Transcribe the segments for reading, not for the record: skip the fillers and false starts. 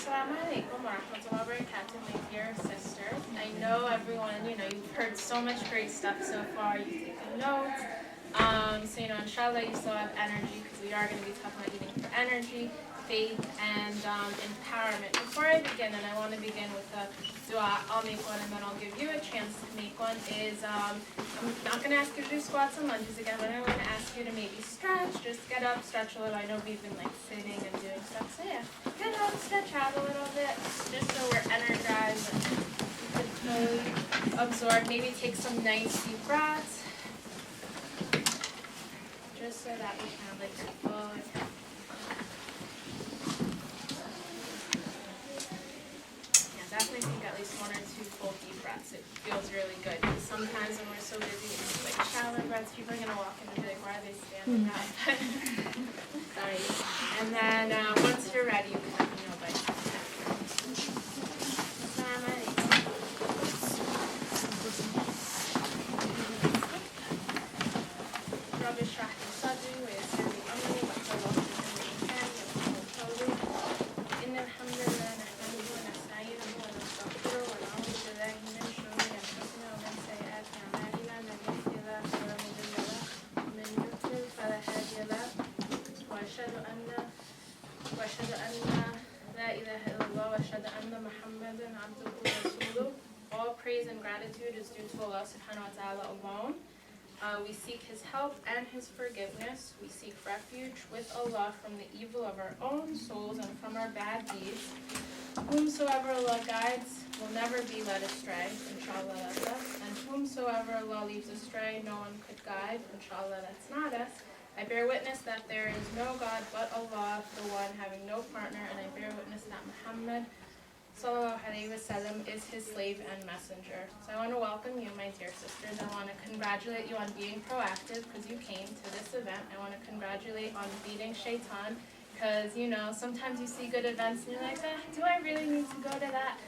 Assalamu alaikum wa rahmatullahi wa barakatuh, my dear sisters. I know everyone, you've heard so much great stuff so far. You've taken notes. So, inshallah, you still have energy because we are going to be talking about eating for energy, faith, and empowerment. Before I begin, and I want to begin with a dua, I'll make one and then I'll give you a chance to make one, I'm not going to ask you to do squats and lunges again, but I'm going to ask you to maybe stretch, just get up, stretch a little. I know we've been sitting and doing stuff, so yeah, get up, stretch out a little bit, just so we're energized and we can totally absorb. Maybe take some nice deep breaths, just so that we can have full. Definitely take at least 1 or 2 full deep breaths. It feels really good. Because sometimes when we're so busy, it's shallow breaths. People are going to walk in and be like, why are they standing up? Sorry. And then once you're ready, you can let me know by All praise and gratitude is due to Allah subhanahu wa ta'ala alone. We seek His help and His forgiveness. We seek refuge with Allah from the evil of our own souls and from our bad deeds. Whomsoever Allah guides will never be led astray, inshallah that's us. And whomsoever Allah leaves astray, no one could guide, inshallah that's not us. I bear witness that there is no God but Allah, the one having no partner, and I bear witness that Muhammad sallallahu alaihi wasallam is his slave and messenger. So I want to welcome you, my dear sisters. I want to congratulate you on being proactive because you came to this event. I want to congratulate on beating shaitan because, sometimes you see good events and you're like, do I really need to go to that?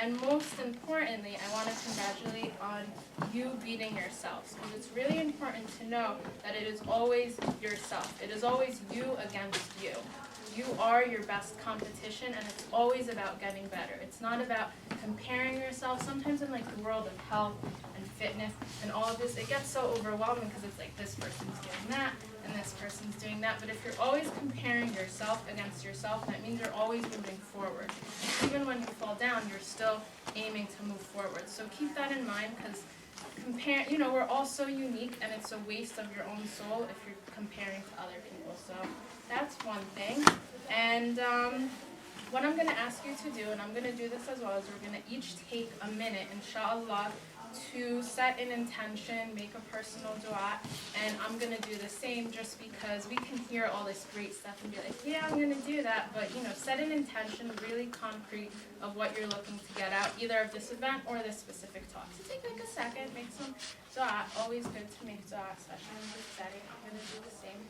And most importantly, I want to congratulate on you beating yourselves because it's really important to know that it is always yourself. It is always you against you. You are your best competition, and it's always about getting better. It's not about comparing yourself. Sometimes in the world of health and fitness and all of this, it gets so overwhelming because it's this person's doing that and this person's doing that. But if you're always comparing yourself against yourself, that means you're always moving forward. And even when you fall down, you're still aiming to move forward. So keep that in mind because we're all so unique, and it's a waste of your own soul if you're comparing to other people. So that's one thing. And what I'm going to ask you to do, and I'm going to do this as well, is we're going to each take a minute, inshallah, to set an intention, make a personal dua, and I'm going to do the same just because we can hear all this great stuff and be like, yeah, I'm going to do that, but, set an intention really concrete of what you're looking to get out, either of this event or this specific talk. So take a second, make some dua. Always good to make dua, especially in this setting. I'm going to do the same.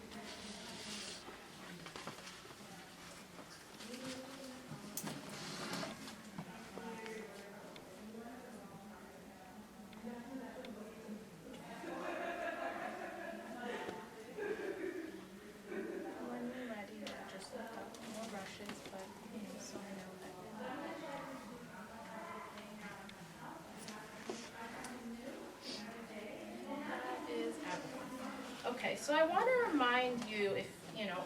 Okay, so I want to remind you,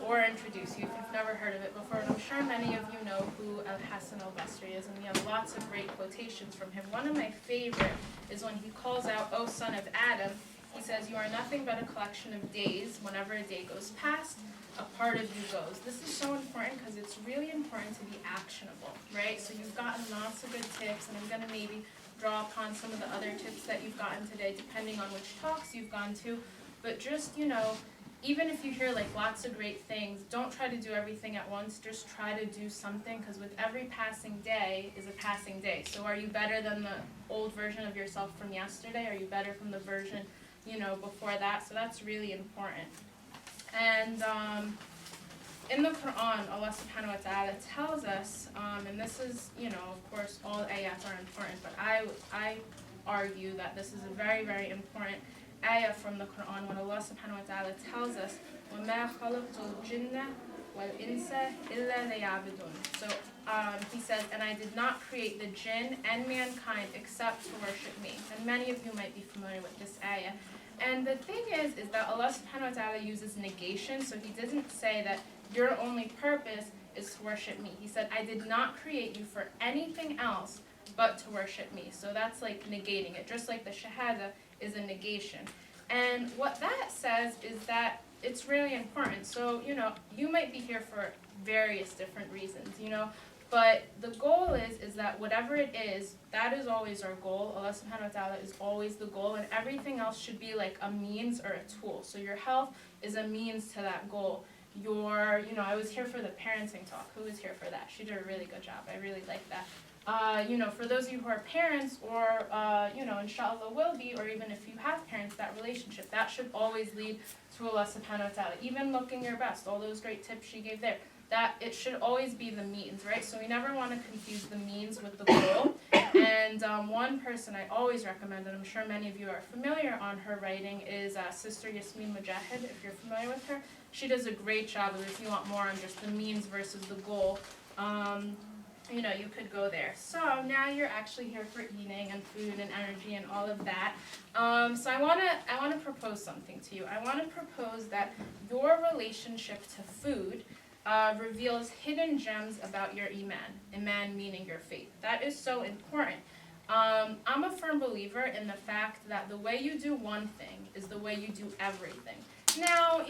or introduce you if you've never heard of it before, and I'm sure many of you know who Al-Hasan al-Basri is, and we have lots of great quotations from him. One of my favorite is when he calls out, "O son of Adam," he says, "You are nothing but a collection of days. Whenever a day goes past, a part of you goes." This is so important because it's really important to be actionable, right? So you've gotten lots of good tips, and I'm going to maybe draw upon some of the other tips that you've gotten today, depending on which talks you've gone to. But just, even if you hear lots of great things, don't try to do everything at once. Just try to do something, because with every passing day is a passing day. So are you better than the old version of yourself from yesterday? Are you better from the version, before that? So that's really important. And in the Qur'an, Allah subhanahu wa ta'ala tells us, and this is, of course, all ayats are important, but I argue that this is a very, very important ayah from the Qur'an when Allah subhanahu wa ta'ala tells us, وَمَا خَلَقْتُ الْجِنَّ وَالْإِنسَ إِلَّا لِيَعْبُدُونَ. So he says, and I did not create the jinn and mankind except to worship me. And many of you might be familiar with this ayah. And the thing is that Allah subhanahu wa ta'ala uses negation, so he doesn't say that your only purpose is to worship me. He said, I did not create you for anything else but to worship me. So that's like negating it, just like the shahada is a negation. And what that says is that it's really important. So, you might be here for various different reasons, but the goal is that whatever it is, that is always our goal. Allah subhanahu wa ta'ala is always the goal, and everything else should be like a means or a tool. So your health is a means to that goal. I was here for the parenting talk. Who was here for that? She did a really good job. I really like that. For those of you who are parents or, inshallah will be, or even if you have parents, that relationship, that should always lead to Allah subhanahu wa ta'ala. Even looking your best, all those great tips she gave there, that it should always be the means, right? So we never want to confuse the means with the goal. And one person I always recommend, and I'm sure many of you are familiar on her writing, is Sister Yasmin Mujahid, if you're familiar with her. She does a great job of, if you want more on just the means versus the goal, you could go there. So now you're actually here for eating and food and energy and all of that. So I wanna propose something to you. I wanna propose that your relationship to food reveals hidden gems about your iman. Iman meaning your faith. That is so important. I'm a firm believer in the fact that the way you do one thing is the way you do everything. Now,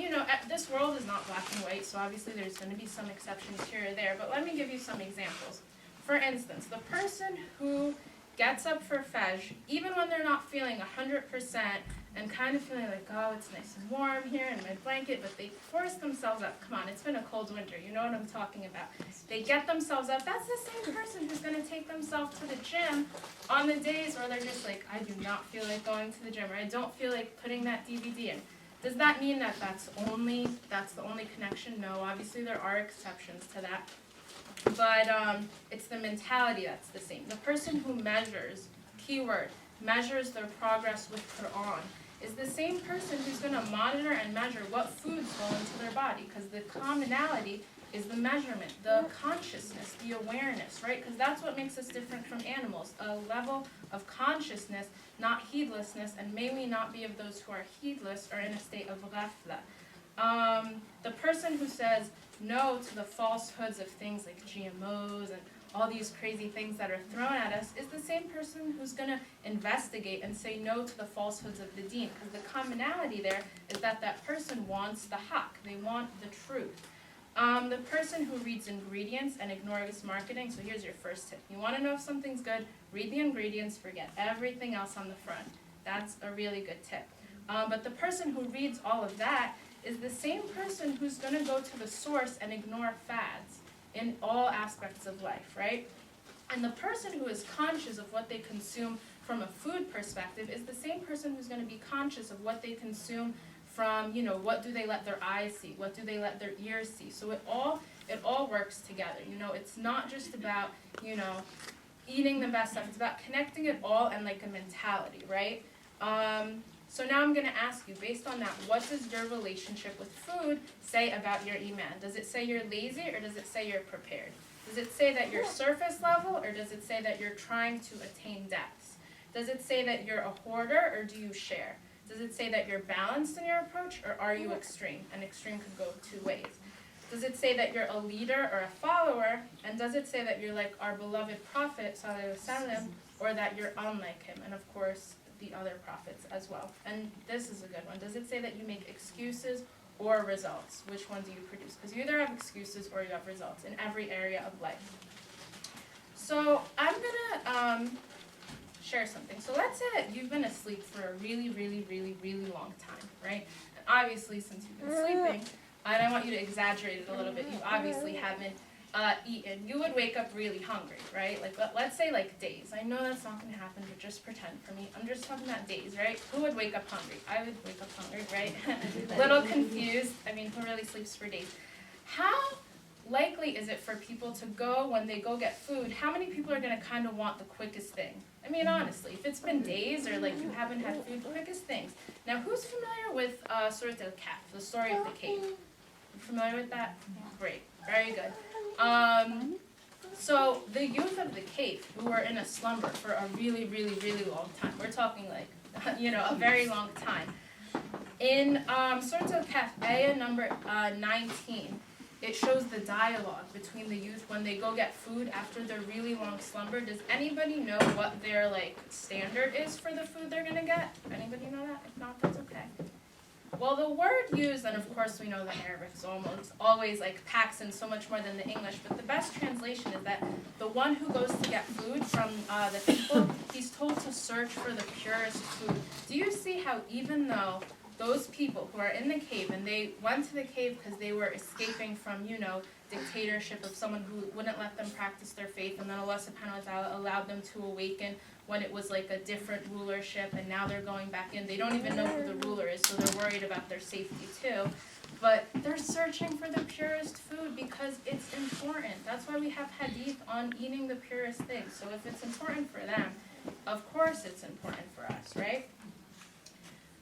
this world is not black and white, so obviously there's going to be some exceptions here or there, but let me give you some examples. For instance, the person who gets up for Fajr, even when they're not feeling 100% and kind of feeling like, oh, it's nice and warm here in my blanket, but they force themselves up. Come on, it's been a cold winter, you know what I'm talking about. They get themselves up. That's the same person who's going to take themselves to the gym on the days where they're just like, I do not feel like going to the gym, or I don't feel like putting that DVD in. Does that mean that that's the only connection? No, obviously there are exceptions to that. But it's the mentality that's the same. The person who measures, measures their progress with Qur'an, is the same person who's going to monitor and measure what foods go into their body, because the commonality is the measurement, the consciousness, the awareness, right? Because that's what makes us different from animals, a level of consciousness, not heedlessness, and may we not be of those who are heedless or in a state of ghafla. The person who says no to the falsehoods of things like GMOs and all these crazy things that are thrown at us is the same person who's going to investigate and say no to the falsehoods of the deen, because the commonality there is that that person wants the haqq, they want the truth. The person who reads ingredients and ignores marketing, so here's your first tip. You want to know if something's good, read the ingredients, forget everything else on the front. That's a really good tip. But the person who reads all of that is the same person who's going to go to the source and ignore fads in all aspects of life, right? And the person who is conscious of what they consume from a food perspective is the same person who's going to be conscious of what they consume from, what do they let their eyes see? What do they let their ears see? So it all works together. It's not just about, eating the best stuff. It's about connecting it all and like a mentality, right? So now I'm going to ask you, based on that, what does your relationship with food say about your iman? Does it say you're lazy, or does it say you're prepared? Does it say that you're surface level, or does it say that you're trying to attain depths? Does it say that you're a hoarder, or do you share? Does it say that you're balanced in your approach, or are you extreme? And extreme could go two ways. Does it say that you're a leader or a follower? And does it say that you're like our beloved Prophet, sallallahu alaihi wasallam, or that you're unlike him? And of course, the other prophets as well. And this is a good one. Does it say that you make excuses or results? Which one do you produce? Because you either have excuses or you have results in every area of life. So I'm going to share something. So let's say that you've been asleep for a really, really, really, really long time, right? And obviously, since you've been sleeping, and I want you to exaggerate it a little bit, you obviously haven't eaten. You would wake up really hungry, right? Like, let's say like days. I know that's not going to happen, but just pretend for me. I'm just talking about days, right? Who would wake up hungry? I would wake up hungry, right? Little confused. I mean, who really sleeps for days? How likely is it for people to go, when they go get food, how many people are going to kind of want the quickest thing? I mean, honestly, if it's been days or like you haven't had food, quickest things. Now, who's familiar with Surah Al-Kahf, the story of the cave? You familiar with that? Great. Very good. So the youth of the cave who were in a slumber for a really, really, really long time, we're talking like, a very long time. In Source of Kaf, ayah number 19, it shows the dialogue between the youth when they go get food after their really long slumber. Does anybody know what their standard is for the food they're gonna get? Anybody know that? If not, that's okay. Well, the word used, and of course we know the Arabic's always packs in so much more than the English, but the best translation is that the one who goes to get food from the people, he's told to search for the purest food. Do you see how even though those people who are in the cave, and they went to the cave because they were escaping from, dictatorship of someone who wouldn't let them practice their faith, and then Allah subhanahu wa ta'ala allowed them to awaken when it was a different rulership, and now they're going back in. They don't even know who the ruler is, so they're worried about their safety too. But they're searching for the purest food because it's important. That's why we have hadith on eating the purest things. So if it's important for them, of course it's important for us, right?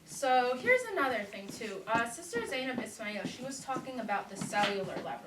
So here's another thing too. Sister Zainab Ismail, she was talking about the cellular level.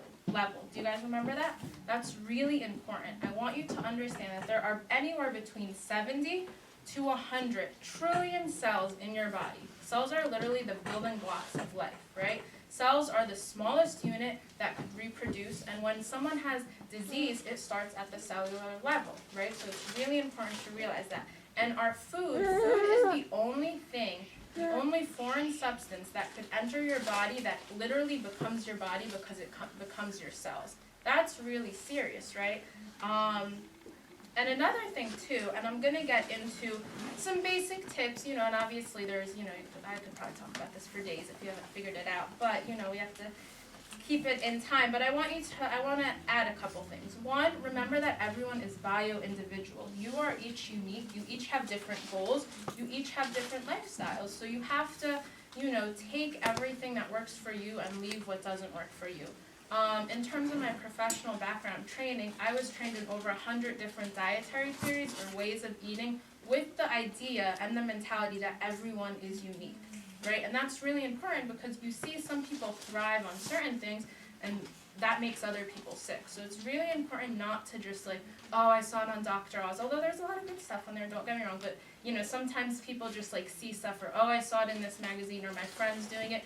Do you guys remember that? That's really important. I want you to understand that there are anywhere between 70 to 100 trillion cells in your body. Cells are literally the building blocks of life, right? Cells are the smallest unit that could reproduce, and when someone has disease, it starts at the cellular level, right? So it's really important to realize that. And our food is the only thing, the only foreign substance that could enter your body that literally becomes your body because it becomes your cells. That's really serious, right? And another thing too, and I'm going to get into some basic tips, and obviously there's, I could probably talk about this for days if you haven't figured it out, but, we have to keep it in time. But I want to add a couple things. One, remember that everyone is bio-individual. You are each unique. You each have different goals. You each have different lifestyles. So you have to, take everything that works for you and leave what doesn't work for you. In terms of my professional background training, I was trained in over 100 different dietary theories or ways of eating with the idea and the mentality that everyone is unique, right? And that's really important because you see some people thrive on certain things and that makes other people sick. So it's really important not to just oh, I saw it on Dr. Oz, although there's a lot of good stuff on there, don't get me wrong, but sometimes people just see stuff or, oh, I saw it in this magazine or my friend's doing it.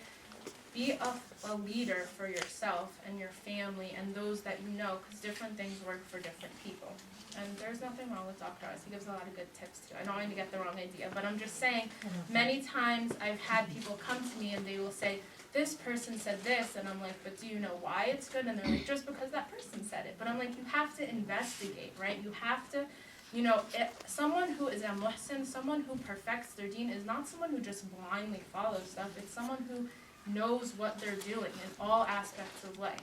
Be a leader for yourself and your family and those that you know, because different things work for different people. And there's nothing wrong with Dr. Oz. He gives a lot of good tips too. I don't want you to get the wrong idea, but I'm just saying, many times I've had people come to me and they will say, this person said this, and I'm like, but do you know why it's good? And they're like, just because that person said it. But I'm like, you have to investigate, right? You have to, someone who is a muhsin, someone who perfects their deen is not someone who just blindly follows stuff. It's someone who knows what they're doing in all aspects of life.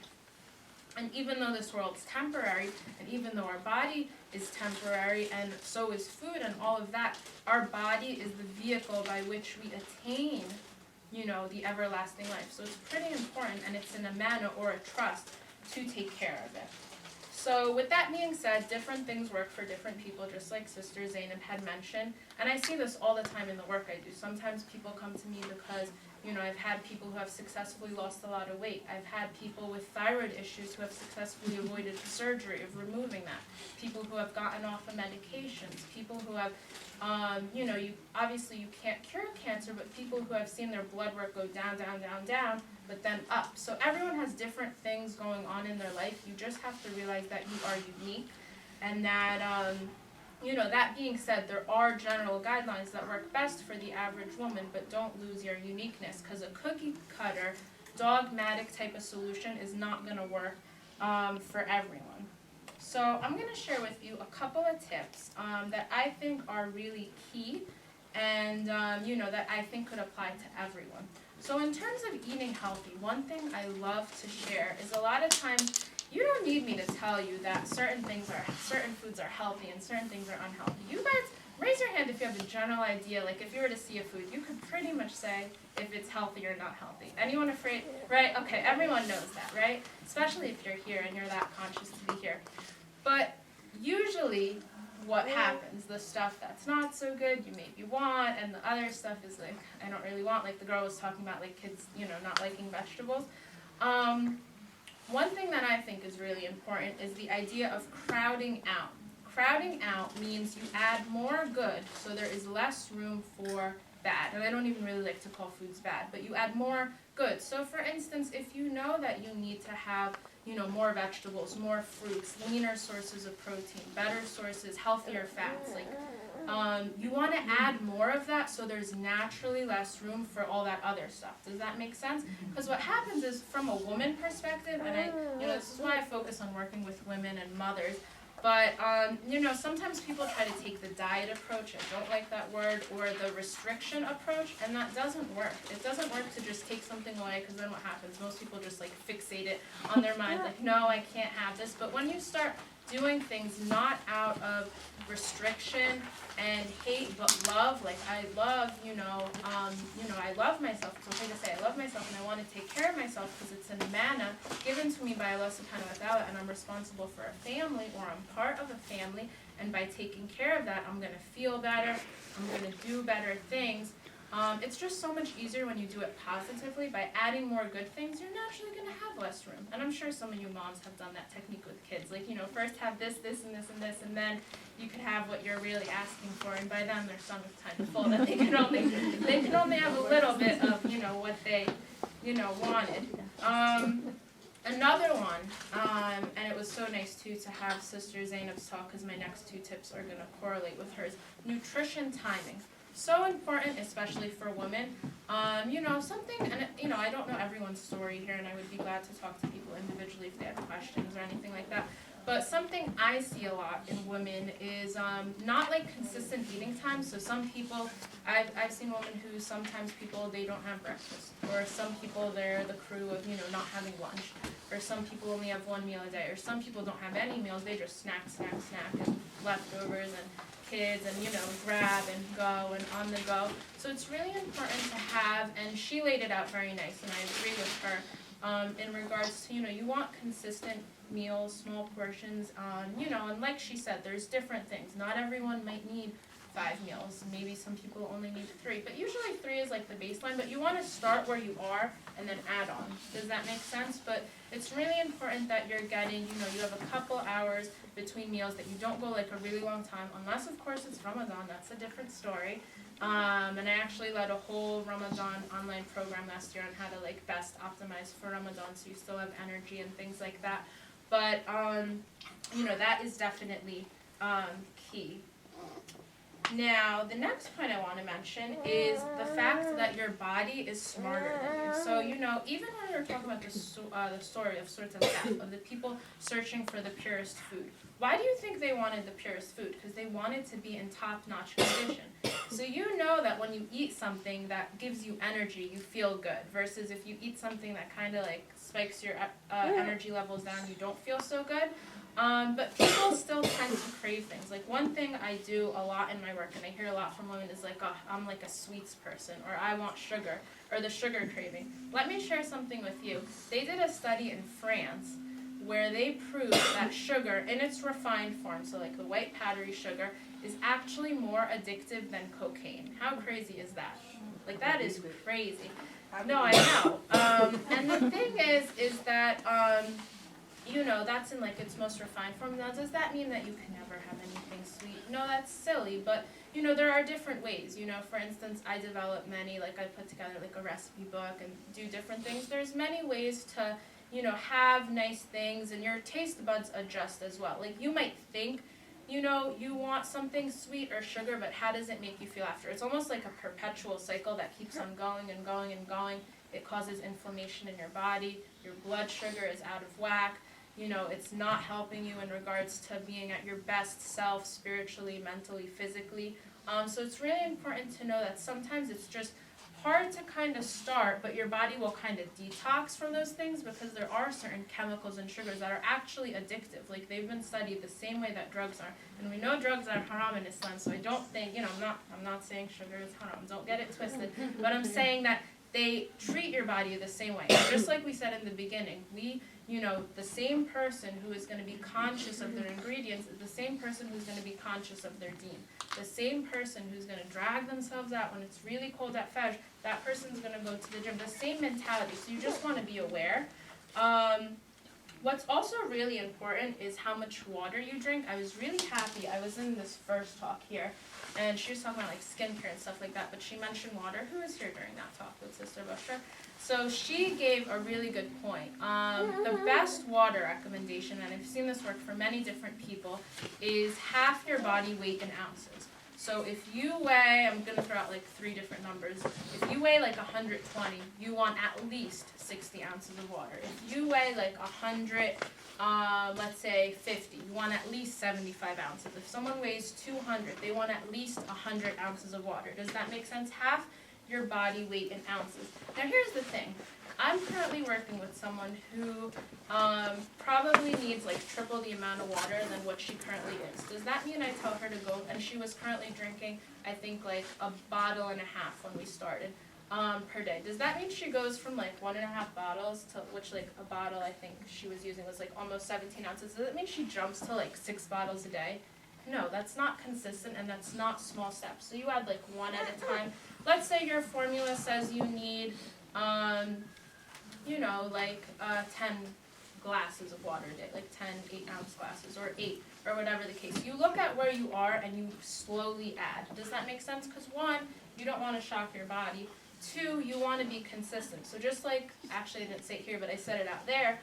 And even though this world's temporary, and even though our body is temporary, and so is food and all of that, our body is the vehicle by which we attain, the everlasting life. So it's pretty important, and it's an amana or a trust to take care of it. So with that being said, different things work for different people, just like Sister Zainab had mentioned. And I see this all the time in the work I do. Sometimes people come to me because I've had people who have successfully lost a lot of weight. I've had people with thyroid issues who have successfully avoided surgery of removing that. People who have gotten off of medications. People who have, you can't cure cancer, but people who have seen their blood work go down, down, down, down, but then up. So everyone has different things going on in their life. You just have to realize that you are unique, and that, that being said, there are general guidelines that work best for the average woman, but don't lose your uniqueness, because a cookie cutter, dogmatic type of solution is not going to work for everyone. So I'm going to share with you a couple of tips that I think are really key and, that I think could apply to everyone. So in terms of eating healthy, one thing I love to share is a lot of times you don't need me to tell you that certain foods are healthy and certain things are unhealthy. You guys, raise your hand if you have a general idea. Like if you were to see a food, you could pretty much say if it's healthy or not healthy. Anyone afraid? Right? Okay, everyone knows that, right? Especially if you're here and you're that conscious to be here. But usually what happens, the stuff that's not so good, you maybe want, and the other stuff is I don't really want, like the girl was talking about, kids, not liking vegetables. one thing that I think is really important is the idea of crowding out. Crowding out means you add more good, so there is less room for bad. And I don't even really like to call foods bad, but you add more good. So for instance, if you know that you need to have, more vegetables, more fruits, leaner sources of protein, better sources, healthier fats, you want to add more of that so there's naturally less room for all that other stuff. Does that make sense? Because what happens is, from a woman perspective, and this is why I focus on working with women and mothers, but, sometimes people try to take the diet approach, I don't like that word, or the restriction approach, and that doesn't work. It doesn't work to just take something away, because then what happens? Most people just, fixate it on their mind, no, I can't have this. But when you start doing things not out of restriction and hate, but love, I love, I love myself. It's okay to say I love myself and I want to take care of myself because it's a manna given to me by Allah subhanahu wa ta'ala, and I'm responsible for a family, or I'm part of a family, and by taking care of that, I'm going to feel better, I'm going to do better things. It's just so much easier when you do it positively. By adding more good things, you're naturally going to have less room. And I'm sure some of you moms have done that technique with kids. First have this, this, and this, and this, and then you can have what you're really asking for. And by then their stomach's kind of full that they can only have a little bit of, what they, wanted. Another one, and it was so nice too to have Sister Zainab's talk, because my next two tips are going to correlate with hers. Nutrition timing. So important, especially for women. Something, and I don't know everyone's story here, and I would be glad to talk to people individually if they have questions or anything like that. But something I see a lot in women is not consistent eating time. So some people, I've seen women who sometimes they don't have breakfast, or some people they're the crew of not having lunch, or some people only have one meal a day, or some people don't have any meals, they just snack, and leftovers and kids and grab and go and on the go. So it's really important to have, and she laid it out very nice, and I agree with her in regards to you want consistent meals, small portions, and like she said, there's different things. Not everyone might need 5 meals. Maybe some people only need 3, but usually 3 is the baseline. But you want to start where you are and then add on. Does that make sense? But it's really important that you're getting, you have a couple hours between meals, that you don't go a really long time, unless of course it's Ramadan. That's a different story. And I actually led a whole Ramadan online program last year on how to best optimize for Ramadan, so you still have energy and things like that. But that is definitely key. Now, the next point I want to mention is the fact that your body is smarter than you. So, even when we were talking about the story of Surat al-Kahf, of the people searching for the purest food, why do you think they wanted the purest food? Because they wanted to be in top-notch condition. So that when you eat something that gives you energy, you feel good, versus if you eat something that kind of spikes your energy levels down, you don't feel so good. But people still tend to crave things. One thing I do a lot in my work, and I hear a lot from women, is I'm a sweets person, or I want sugar, or the sugar craving. Let me share something with you. They did a study in France where they proved that sugar in its refined form, so the white powdery sugar, is actually more addictive than cocaine. How crazy is that? That is crazy. No, I know. And the thing is that that's in its most refined form. Now, does that mean that you can never have anything sweet? No, that's silly, but there are different ways. For instance, I develop many, I put together a recipe book and do different things. There's many ways to, have nice things, and your taste buds adjust as well. You might think, you want something sweet or sugar, but how does it make you feel after? It's almost like a perpetual cycle that keeps on going and going and going. It causes inflammation in your body. Your blood sugar is out of whack. It's not helping you in regards to being at your best self, spiritually, mentally, physically. So it's really important to know that sometimes it's just hard to kind of start, but your body will kind of detox from those things, because there are certain chemicals and sugars that are actually addictive. They've been studied the same way that drugs are. And we know drugs are haram in Islam, so I don't think, I'm not saying sugar is haram, don't get it twisted, but I'm saying that they treat your body the same way. Just like we said in the beginning, the same person who is going to be conscious of their ingredients is the same person who's going to be conscious of their deen. The same person who's going to drag themselves out when it's really cold at Fajr, that person's going to go to the gym. The same mentality. So you just want to be aware. What's also really important is how much water you drink. I was really happy. I was in this first talk here, and she was talking about like skincare and stuff like that, but she mentioned water. Who was here during that talk with Sister Bushra? So she gave a really good point. The best water recommendation, and I've seen this work for many different people, is half your body weight in ounces. So if you weigh, I'm going to throw out like 3 different numbers. If you weigh like 120, you want at least 60 ounces of water. If you weigh like 100, let's say 50, you want at least 75 ounces. If someone weighs 200, they want at least 100 ounces of water. Does that make sense? Half your body weight in ounces. Now here's the thing. I'm currently working with someone who probably needs like triple the amount of water than what she currently is. Does that mean I tell her to go, and she was currently drinking, I think like a bottle and a half when we started per day. Does that mean she goes from like 1.5 bottles to, which like a bottle I think she was using was like almost 17 ounces. Does that mean she jumps to like 6 bottles a day? No, that's not consistent and that's not small steps. So you add like one at a time. Let's say your formula says you need, you know, like 10 glasses of water a day, like 10 8-ounce glasses, or 8, or whatever the case. You look at where you are and you slowly add. Does that make sense? Because 1, you don't want to shock your body. 2, you want to be consistent. So just like, actually I didn't say it here, but I said it out there,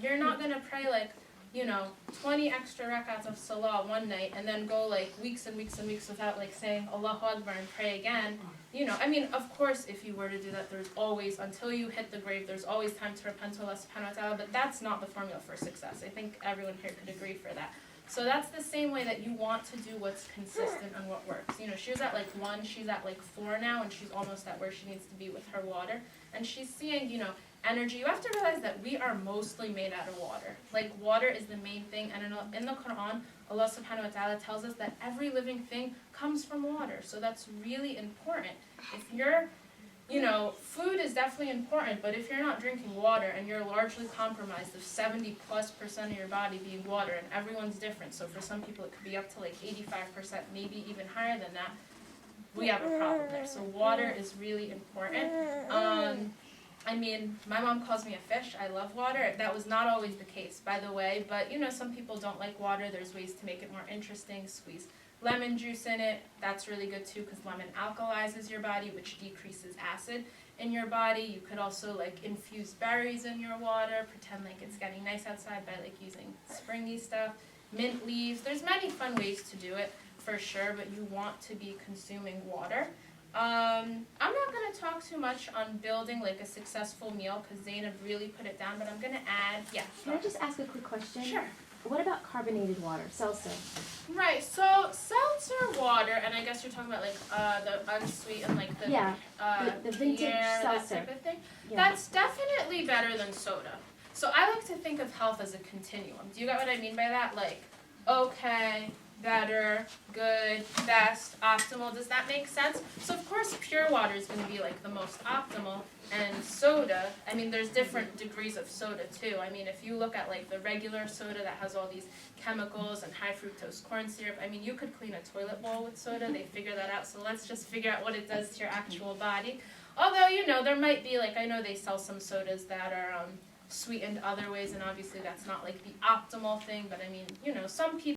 you're not going to pray like, you know, 20 extra rakats of salah one night and then go like weeks and weeks and weeks without like saying Allahu Akbar and pray again. You know, I mean, of course, if you were to do that, there's always, until you hit the grave, there's always time to repent to Allah subhanahu wa ta'ala, but that's not the formula for success. I think everyone here could agree for that. So that's the same way that you want to do what's consistent and what works. You know, she was at like 1, she's at like 4 now, and she's almost at where she needs to be with her water. And she's seeing, you know, energy. You have to realize that we are mostly made out of water. Like, water is the main thing, and in the Qur'an, Allah subhanahu wa ta'ala tells us that every living thing comes from water. So that's really important. If you're, you know, food is definitely important, but if you're not drinking water and you're largely compromised of 70+% of your body being water, and everyone's different, so for some people it could be up to like 85%, maybe even higher than that, we have a problem there. So water is really important. I mean, my mom calls me a fish. I love water. That was not always the case, by the way, but you know, some people don't like water. There's ways to make it more interesting. Squeeze lemon juice in it. That's really good too, because lemon alkalizes your body, which decreases acid in your body. You could also like infuse berries in your water, pretend like it's getting nice outside by like using springy stuff, mint leaves. There's many fun ways to do it for sure, but you want to be consuming water. I'm not going to talk too much on building like a successful meal because Zainab really put it down, but I'm going to add, yeah. Can I just ask a quick question? Sure. What about carbonated water, seltzer? Right, so seltzer water, and I guess you're talking about like the unsweetened, like the, the vintage beer, seltzer. that type of thing. Yeah. That's definitely better than soda. So I like to think of health as a continuum. Do you get what I mean by that? Like, okay, better, good, best, optimal. Does that make sense? So of course pure water is going to be like the most optimal, and soda, I mean there's different degrees of soda too. I mean if you look at like the regular soda that has all these chemicals and high fructose corn syrup, I mean you could clean a toilet bowl with soda. They figure that out. So let's just figure out what it does to your actual body. Although, you know, there might be like, I know they sell some sodas that are sweetened other ways, and obviously that's not like the optimal thing, but I mean, you know, some people